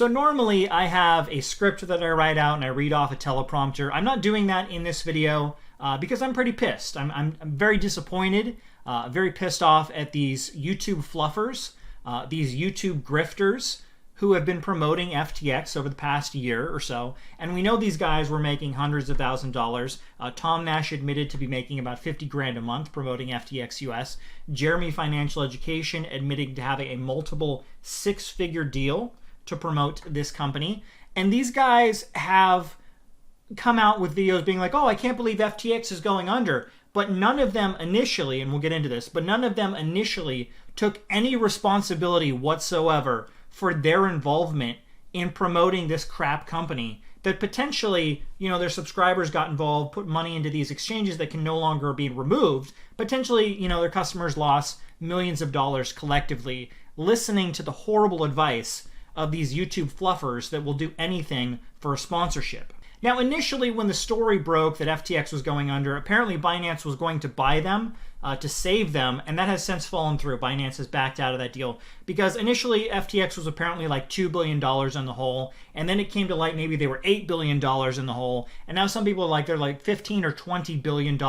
So normally I have a script that I write out and I read off a teleprompter. I'm not doing that in this video because I'm pretty pissed. I'm very disappointed, very pissed off at these YouTube fluffers, these YouTube grifters who have been promoting FTX over the past year or so. And we know these guys were making hundreds of thousands of dollars. Tom Nash admitted to be making about 50 grand a month promoting FTX US. Jeremy Financial Education admitting to having a multiple six-figure deal to promote this company. And these guys have come out with videos being like, oh, I can't believe FTX is going under. But none of them initially, and we'll get into this, but none of them initially took any responsibility whatsoever for their involvement in promoting this crap company that potentially, you know, their subscribers got involved, put money into these exchanges that can no longer be removed. Potentially, you know, their customers lost millions of dollars collectively listening to the horrible advice of these YouTube fluffers that will do anything for a sponsorship. Now, initially, when the story broke that FTX was going under, apparently Binance was going to buy them to save them, and that has since fallen through. Binance has backed out of that deal because initially FTX was apparently like $2 billion in the hole, and then it came to light maybe they were $8 billion in the hole, and now some people are like they're like $15 or $20 billion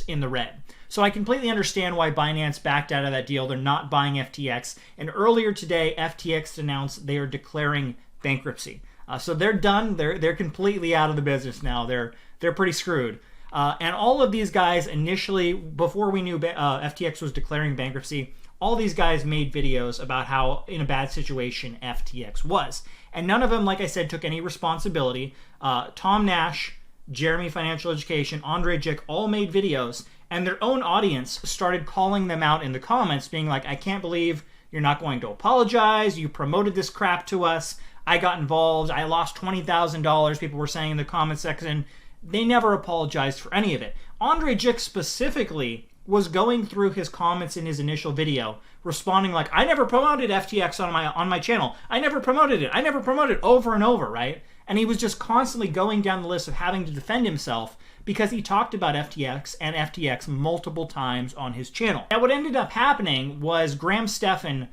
in the red. So I completely understand why Binance backed out of that deal. They're not buying FTX, and earlier today FTX announced they are declaring bankruptcy. So they're done. They're completely out of the business now. They're pretty screwed. And all of these guys initially, before we knew FTX was declaring bankruptcy, all these guys made videos about how in a bad situation FTX was. And none of them, like I said, took any responsibility. Tom Nash, Jeremy Financial Education, Andrei Jikh all made videos, and their own audience started calling them out in the comments, being like, I can't believe you're not going to apologize. You promoted this crap to us. I got involved. I lost $20,000. People were saying in the comment section. They never apologized for any of it. Andrei Jikh specifically was going through his comments in his initial video, responding like, I never promoted FTX on my channel. I never promoted it. I never promoted it, over and over, right? And he was just constantly going down the list of having to defend himself because he talked about FTX and FTX multiple times on his channel. Now, what ended up happening was Graham Stephan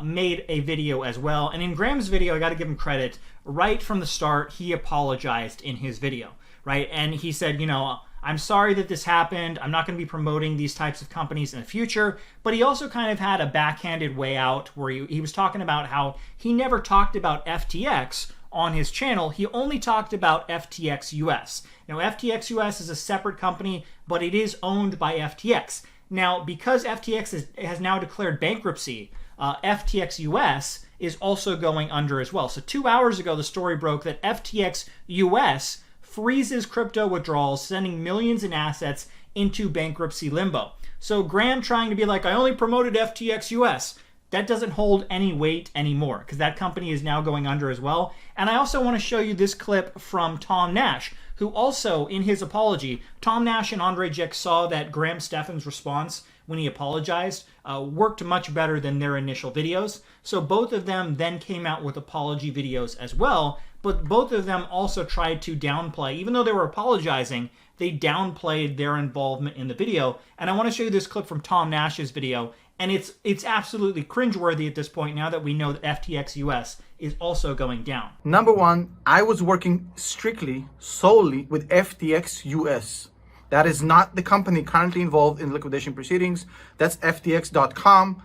made a video as well. And in Graham's video, I got to give him credit. Right from the start, he apologized in his video, right? And he said, you know, I'm sorry that this happened. I'm not going to be promoting these types of companies in the future. But he also kind of had a backhanded way out where he was talking about how he never talked about FTX on his channel. He only talked about FTX US. Now, FTX US is a separate company, but it is owned by FTX. Now, because FTX has now declared bankruptcy, FTX US is also going under as well. So 2 hours ago, the story broke that FTX US freezes crypto withdrawals, sending millions in assets into bankruptcy limbo. So Graham trying to be like, I only promoted FTX US. That doesn't hold any weight anymore because that company is now going under as well. And I also want to show you this clip from Tom Nash, who also, in his apology, Tom Nash and Andrei Jikh saw that Graham Stephan's response when he apologized worked much better than their initial videos. So both of them then came out with apology videos as well, but both of them also tried to downplay, even though they were apologizing, they downplayed their involvement in the video. And I want to show you this clip from Tom Nash's video. And it's absolutely cringeworthy at this point now that we know that FTX US is also going down. Number one, I was working solely with FTX US. That is not the company currently involved in liquidation proceedings. That's FTX.com.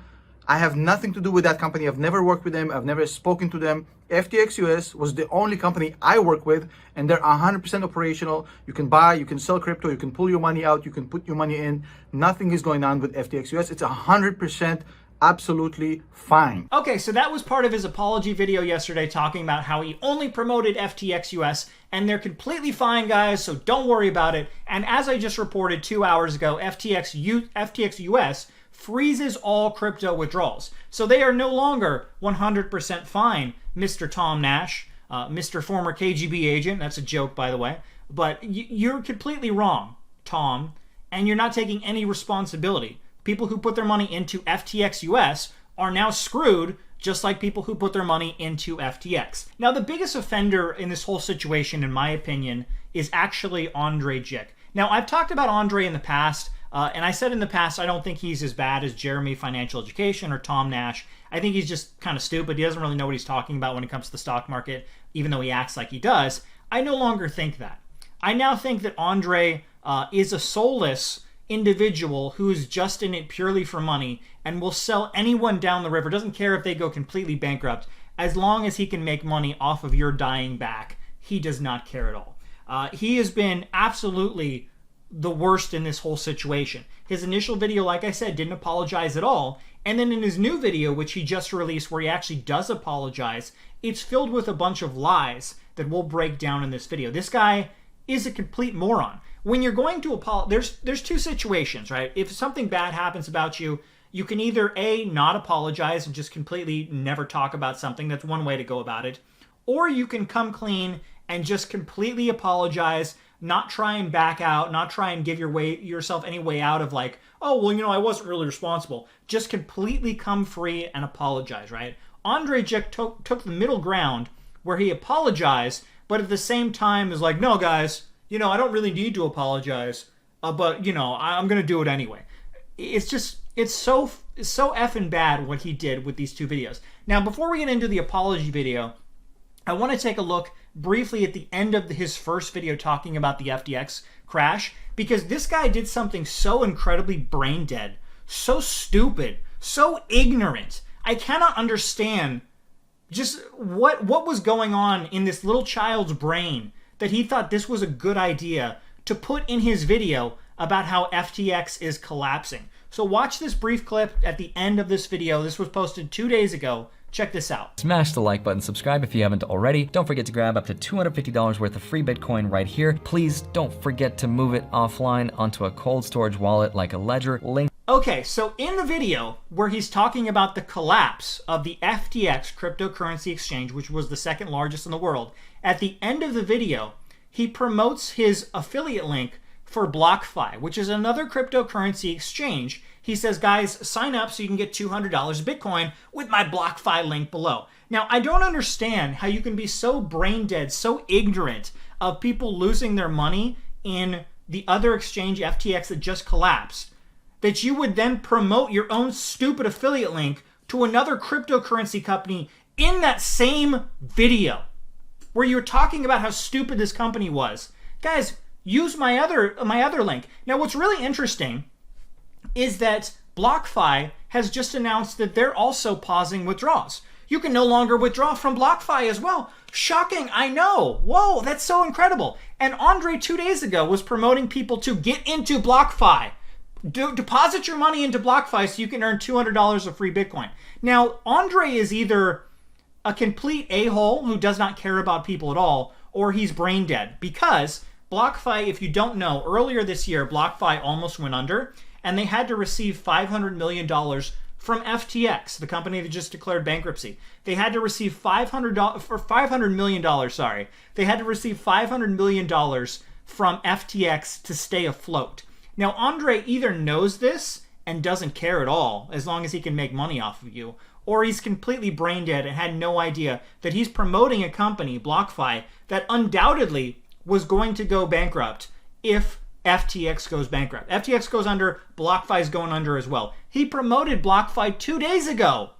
I have nothing to do with that company. I've never worked with them. I've never spoken to them. FTX US was the only company I work with, and they're 100% operational. You can buy, you can sell crypto, you can pull your money out, you can put your money in. Nothing is going on with FTX US. It's 100% absolutely fine. Okay, so that was part of his apology video yesterday, talking about how he only promoted FTX US, and they're completely fine, guys, so don't worry about it. And as I just reported 2 hours ago, FTX US freezes all crypto withdrawals. So they are no longer 100% fine, Mr. Tom Nash, Mr. former KGB agent. That's a joke, by the way. But you're completely wrong, Tom, and you're not taking any responsibility. People who put their money into FTX US are now screwed, just like people who put their money into FTX. Now, the biggest offender in this whole situation, in my opinion, is actually Andrei Jikh. Now, I've talked about Andrei in the past, and I said in the past, I don't think he's as bad as Jeremy Financial Education or Tom Nash. I think he's just kind of stupid. He doesn't really know what he's talking about when it comes to the stock market, even though he acts like he does. I no longer think that. I now think that Andrei is a soulless individual who's just in it purely for money and will sell anyone down the river. Doesn't care if they go completely bankrupt. As long as he can make money off of your dying back, he does not care at all. He has been absolutely the worst in this whole situation. His initial video, like I said, didn't apologize at all. And then in his new video, which he just released, where he actually does apologize, it's filled with a bunch of lies that we'll break down in this video. This guy is a complete moron. When you're going to apologize, there's two situations, right? If something bad happens about you, you can either A, not apologize and just completely never talk about something. That's one way to go about it. Or you can come clean and just completely apologize, not try and back out, not try and give yourself any way out of like, oh, well, I wasn't really responsible. Just completely come free and apologize, right? Andrei Jikh took the middle ground where he apologized, but at the same time is like, no, guys, I don't really need to apologize, but, I'm going to do it anyway. It's so effing bad what he did with these two videos. Now, before we get into the apology video, I want to take a look briefly at the end of his first video talking about the FTX crash, because this guy did something so incredibly brain dead, so stupid, so ignorant. I cannot understand just what was going on in this little child's brain that he thought this was a good idea to put in his video about how FTX is collapsing. So watch this brief clip at the end of this video. This was posted 2 days ago. Check this out. Smash the like button, subscribe if you haven't already. Don't forget to grab up to $250 worth of free Bitcoin right here. Please don't forget to move it offline onto a cold storage wallet like a Ledger. Link. Okay, so in the video where he's talking about the collapse of the FTX cryptocurrency exchange, which was the second largest in the world, at the end of the video, he promotes his affiliate link for BlockFi, which is another cryptocurrency exchange. He says, guys, sign up so you can get $200 of Bitcoin with my BlockFi link below. Now, I don't understand how you can be so brain dead, so ignorant of people losing their money in the other exchange, FTX, that just collapsed, that you would then promote your own stupid affiliate link to another cryptocurrency company in that same video where you're talking about how stupid this company was. Guys, use my other link. Now, what's really interesting is that BlockFi has just announced that they're also pausing withdrawals. You can no longer withdraw from BlockFi as well. Shocking, I know. Whoa, that's so incredible. And Andrei 2 days ago was promoting people to get into BlockFi. Deposit your money into BlockFi so you can earn $200 of free Bitcoin. Now, Andrei is either a complete a-hole who does not care about people at all, or he's brain dead. Because BlockFi, if you don't know, earlier this year, BlockFi almost went under, and they had to receive $500 million from FTX, the company that just declared bankruptcy. They had to receive $500 million, sorry. They had to receive $500 million from FTX to stay afloat. Now, Andrei either knows this and doesn't care at all, as long as he can make money off of you, or he's completely brain dead and had no idea that he's promoting a company, BlockFi, that undoubtedly was going to go bankrupt if FTX goes bankrupt. FTX goes under, BlockFi is going under as well. He promoted BlockFi 2 days ago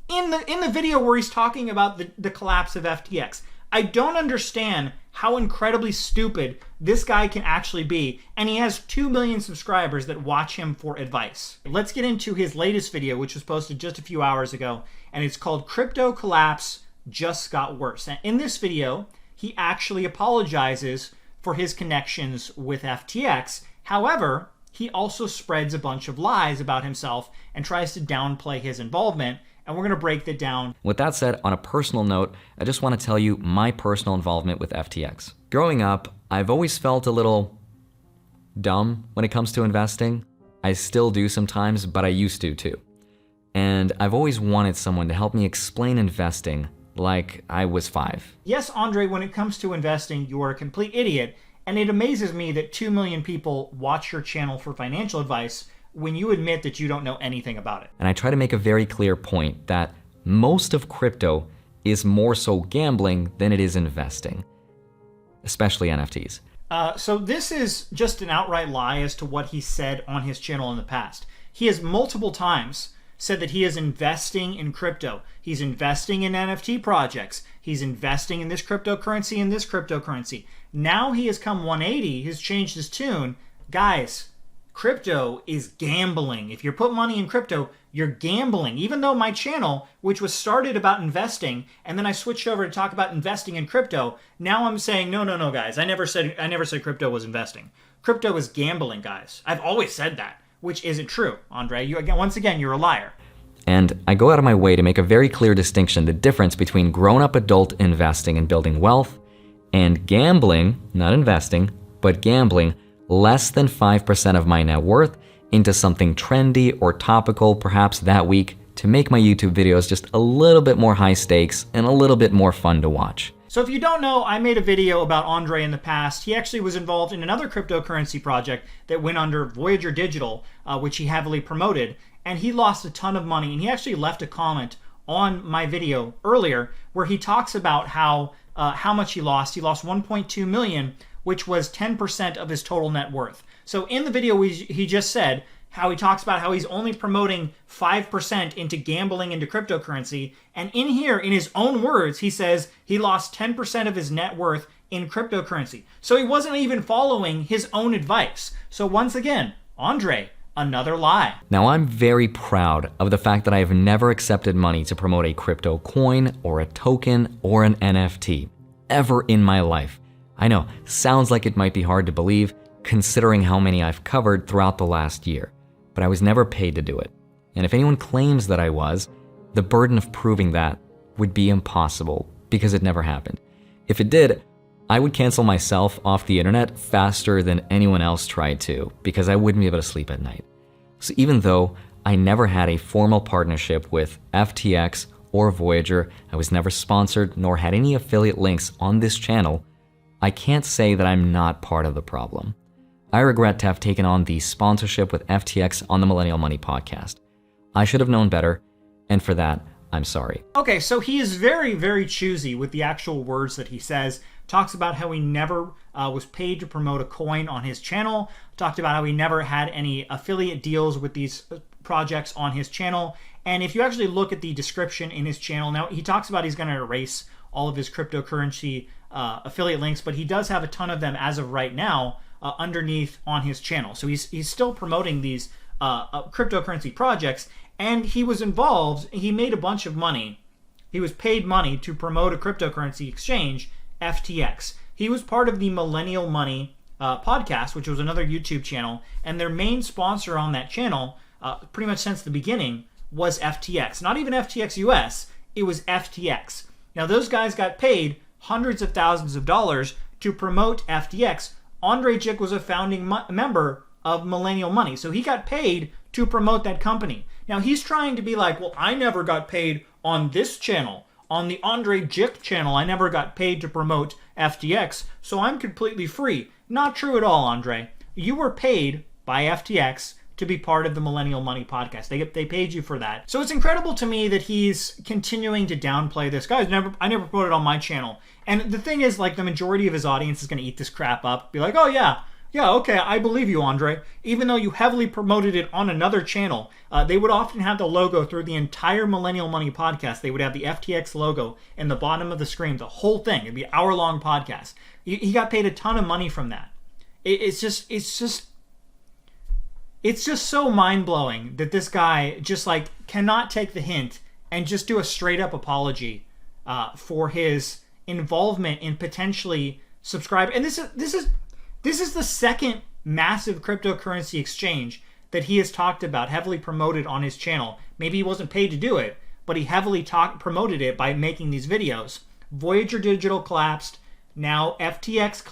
in the video where he's talking about the collapse of FTX. I don't understand how incredibly stupid this guy can actually be, and he has 2 million subscribers that watch him for advice. Let's get into his latest video, which was posted just a few hours ago, and it's called Crypto Collapse Just Got Worse. And in this video, he actually apologizes for his connections with FTX. However, he also spreads a bunch of lies about himself and tries to downplay his involvement, and we're going to break that down. With that said, on a personal note, I just want to tell you my personal involvement with FTX. Growing up, I've always felt a little dumb when it comes to investing. I still do sometimes, but I used to too. And I've always wanted someone to help me explain investing like I was 5. Yes, Andrei, when it comes to investing, you are a complete idiot, and it amazes me that 2 million people watch your channel for financial advice when you admit that you don't know anything about it. And I try to make a very clear point that most of crypto is more so gambling than it is investing, especially NFTs. So this is just an outright lie as to what he said on his channel in the past. He has multiple times said that he is investing in crypto. He's investing in NFT projects. He's investing in this cryptocurrency and this cryptocurrency. Now he has come 180. He's changed his tune. Guys, crypto is gambling. If you put money in crypto, you're gambling. Even though my channel, which was started about investing, and then I switched over to talk about investing in crypto, now I'm saying, no, guys. I never said crypto was investing. Crypto is gambling, guys. I've always said that, which isn't true, Andre. Once again, you're a liar. And I go out of my way to make a very clear distinction, the difference between grown-up adult investing and building wealth and gambling, not investing, but gambling less than 5% of my net worth into something trendy or topical perhaps that week to make my YouTube videos just a little bit more high stakes and a little bit more fun to watch. So if you don't know, I made a video about Andre in the past. He actually was involved in another cryptocurrency project that went under Voyager Digital, which he heavily promoted, and he lost a ton of money. And he actually left a comment on my video earlier where he talks about how much he lost. He lost 1.2 million, which was 10% of his total net worth. So in the video, he just said how he talks about how he's only promoting 5% into gambling into cryptocurrency. And in here, in his own words, he says he lost 10% of his net worth in cryptocurrency. So he wasn't even following his own advice. So once again, Andre, another lie. Now, I'm very proud of the fact that I have never accepted money to promote a crypto coin or a token or an NFT ever in my life. I know, sounds like it might be hard to believe considering how many I've covered throughout the last year, but I was never paid to do it. And if anyone claims that I was, the burden of proving that would be impossible because it never happened. If it did, I would cancel myself off the internet faster than anyone else tried to because I wouldn't be able to sleep at night. So even though I never had a formal partnership with FTX or Voyager, I was never sponsored nor had any affiliate links on this channel, I can't say that I'm not part of the problem. I regret to have taken on the sponsorship with FTX on the Millennial Money podcast. I should have known better, and for that, I'm sorry. Okay, so he is very, very choosy with the actual words that he says. Talks about how he never was paid to promote a coin on his channel. Talked about how he never had any affiliate deals with these projects on his channel. And if you actually look at the description in his channel, now he talks about he's going to erase all of his cryptocurrency affiliate links, but he does have a ton of them as of right now underneath on his channel. So he's still promoting these cryptocurrency projects, and he was involved. He made a bunch of money. He was paid money to promote a cryptocurrency exchange, FTX. He was part of the Millennial Money podcast, which was another YouTube channel, and their main sponsor on that channel, pretty much since the beginning, was FTX. Not even FTX US, it was FTX. Now those guys got paid hundreds of thousands of dollars to promote FTX. Andrei Jikh was a founding member of Millennial Money, so he got paid to promote that company. Now he's trying to be like, well, I never got paid on this channel. On the Andrei Jikh channel, I never got paid to promote FTX, so I'm completely free. Not true at all, Andre. You were paid by FTX to be part of the Millennial Money podcast. They paid you for that. So it's incredible to me that he's continuing to downplay this. Guys, I never promoted on my channel. And the thing is, like, the majority of his audience is going to eat this crap up. Be like, oh yeah, okay, I believe you, Andre. Even though you heavily promoted it on another channel, they would often have the logo through the entire Millennial Money podcast. They would have the FTX logo in the bottom of the screen, the whole thing. It'd be an hour-long podcast. He got paid a ton of money from that. It's just so mind-blowing that this guy just like cannot take the hint and just do a straight-up apology for his involvement in potentially subscribe. And this is the second massive cryptocurrency exchange that he has talked about, heavily promoted on his channel. Maybe he wasn't paid to do it, but he heavily promoted it by making these videos. Voyager Digital collapsed. Now FTX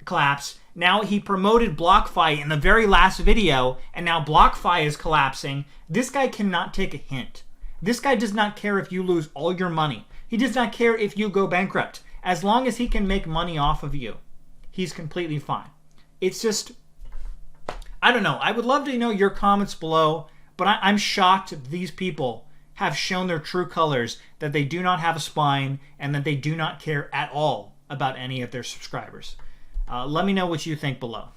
collapsed. Now he promoted BlockFi in the very last video, and now BlockFi is collapsing. This guy cannot take a hint. This guy does not care if you lose all your money. He does not care if you go bankrupt. As long as he can make money off of you, he's completely fine. It's just, I don't know. I would love to know your comments below, but I'm shocked these people have shown their true colors, that they do not have a spine and that they do not care at all about any of their subscribers. Let me know what you think below.